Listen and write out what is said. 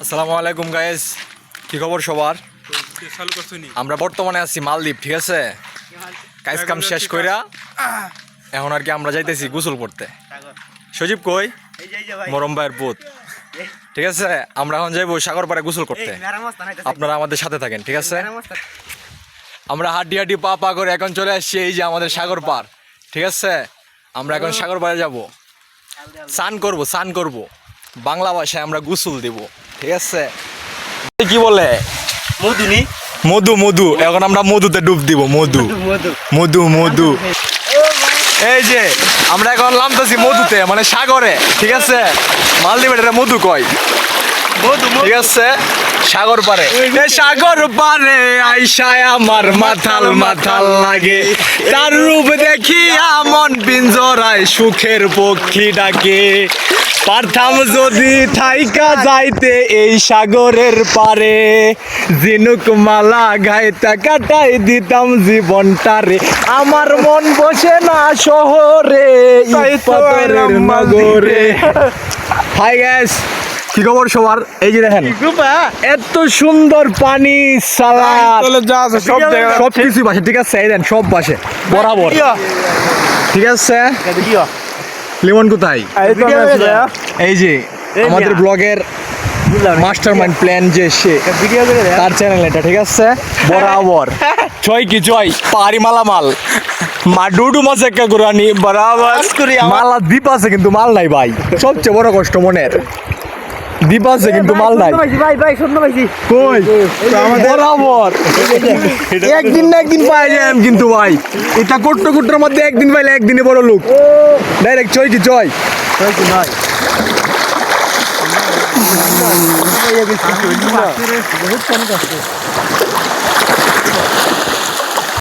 আসসালামু আলাইকুম গাইস, কি খবর সবার? আমরা বর্তমানে আছি মালদ্বীপ, ঠিক আছে। কাজ কাম শেষ কইরা এখন আর কি আমরা যাইতেছি গোসল করতে। সজীব কই? মরম ভাইয়ের পুত, ঠিক আছে। আমরা এখন যাইবো সাগর পাড়ে গোসল করতে, আপনারা আমাদের সাথে থাকেন, ঠিক আছে। আমরা হাড্ডি হাড্ডি পা পা করে এখন চলে আসছি এই যে আমাদের সাগর পাড়, ঠিক আছে। আমরা এখন সাগর পাড়ে যাবো, স্নান করব বাংলা ভাষায় আমরা গোসল দেব, ঠিক আছে। কি বলে মধু মধু, এখন আমরা মধুতে ডুব দিব। মধু মধু মধু, এই যে আমরা এখন নামতেছি মধুতে, মানে সাগরে, ঠিক আছে। মালদ্বীপের এটা মধু কয়, ঠিক আছে। সাগর পারে, সাগর পারে আইসায় আমার মাথাল মাথাল লাগে, তার রূপ দেখিয়া মন পিঞ্জরায় সুখের পক্ষী ডাকে। পারতাম যদি ঠাইকা যাইতে এই সাগরের পারে, ঝিনুক মালা গাইতা কাটাই দিতাম জীবনটারে। আমার মন বসে না শহরে, নগরে। হাই গাইস, কি খবর সবার? এই যে দেখেন এত সুন্দর পানি, সালাদ সব কিছু বাসে, ঠিক আছে। এই দেন সব বাসে বরাবর, ঠিক আছে। লিমন কোথায়? এই যে আমাদের ব্লগের মাস্টার মাইন্ড প্ল্যান, যে সে তার চ্যানেল এটা, ঠিক আছে। বরাবর ছয় কি ছয় পাহাড়ি মালামাল মা ডুডু মাছ একটা গুরানি বরাবর মালা দ্বীপ আছে কিন্তু মাল নাই ভাই, সবচেয়ে বড় কষ্ট মনের। দ্বীপ আছে কিন্তু মাল নাই কই বরাবর। একদিন না একদিন পাই যাই কিন্তু ভাই, এটা কোট্ট কোট্টোর মধ্যে একদিন পাইলে একদিনে বড় লোক ডাইরেক্ট। ছয় কি ছয় বহুত